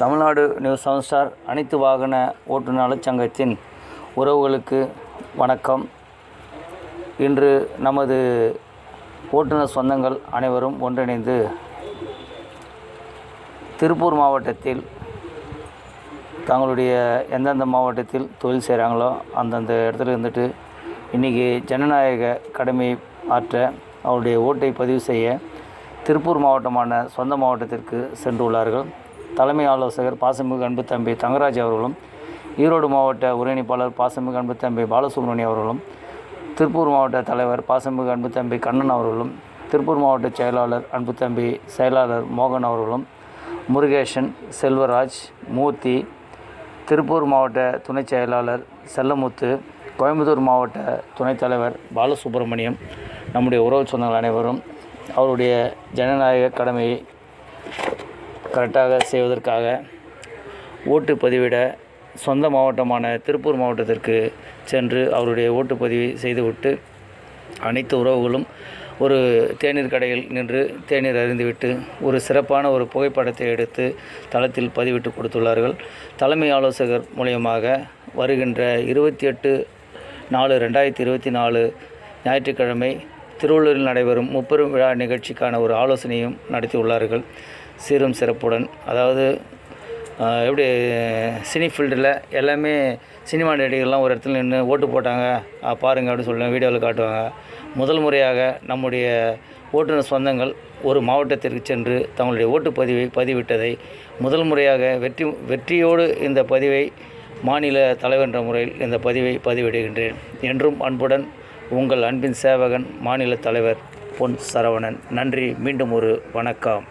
Tamil Nadu news 7 star அனைத்து வாகன ஓட்டுநர் சங்கத்தின் உறவுகளுக்கு வணக்கம். இன்று நமது ஓட்டுநர் சொந்தங்கள் அனைவரும் ஒன்றிணைந்து திருப்பூர் மாவட்டத்தில் தங்களுடைய எந்தெந்த மாவட்டத்தில் தொழில் செய்கிறாங்களோ அந்தந்த இடத்துல இருந்துட்டு இன்றைக்கி ஜனநாயக கடமையை ஆற்ற அவருடைய ஓட்டை பதிவு செய்ய திருப்பூர் மாவட்டமான சொந்த மாவட்டத்திற்கு சென்றுள்ளார்கள். தலைமை ஆலோசகர் பாசமிகு அன்பு தம்பி தங்கராஜ் அவர்களும், ஈரோடு மாவட்ட ஒருங்கிணைப்பாளர் பாசமிகு அன்பு தம்பி பாலசுப்ரமணியம் அவர்களும், திருப்பூர் மாவட்ட தலைவர் பாசமிகு அன்பு தம்பி கண்ணன் அவர்களும், திருப்பூர் மாவட்ட செயலாளர் அன்பு தம்பி செயலாளர் மோகன் அவர்களும், முருகேசன், செல்வராஜ், மூர்த்தி, திருப்பூர் மாவட்ட துணை செயலாளர் செல்லமுத்து, கோயம்புத்தூர் மாவட்ட துணைத் தலைவர் பாலசுப்ரமணியம், நம்முடைய உறவு சொந்தங்கள் அனைவரும் அவருடைய ஜனநாயக கடமையை கரெக்டாக செய்வதற்காக ஓட்டு பதிவிட சொந்த மாவட்டமான திருப்பூர் மாவட்டத்திற்கு சென்று அவருடைய ஓட்டுப்பதிவை செய்துவிட்டு அனைத்து உறவுகளும் ஒரு தேநீர் கடையில் நின்று தேநீர் அருந்திவிட்டு ஒரு சிறப்பான ஒரு புகைப்படத்தை எடுத்து தளத்தில் பதிவிட்டு கொடுத்துள்ளார்கள். தலைமை ஆலோசகர் மூலியமாக வருகின்ற 28/4/2024 ஞாயிற்றுக்கிழமை திருவள்ளூரில் நடைபெறும் முப்பெரும் விழா நிகழ்ச்சிக்கான ஒரு ஆலோசனையும் நடத்தியுள்ளார்கள். சீரும் சிறப்புடன், அதாவது எப்படி சினி ஃபீல்டில் எல்லாமே சினிமா நடிகர்கள்லாம் ஒரு இடத்துல நின்று ஓட்டு போட்டாங்க பாருங்கள் அப்படின்னு சொல்லி வீடியோவில் காட்டுவாங்க. முதல் முறையாக நம்முடைய ஓட்டுநர் சொந்தங்கள் ஒரு மாவட்டத்திற்கு சென்று தங்களுடைய ஓட்டுப்பதிவை பதிவிட்டதை முதல் முறையாக வெற்றியோடு இந்த பதிவை மாநில தலைவர் என்ற முறையில் இந்த பதிவை பதிவிடுகின்றேன். என்றும் அன்புடன் உங்கள் அன்பின் சேவகன் மாநில தலைவர் பொன் சரவணன். நன்றி. மீண்டும் ஒரு வணக்கம்.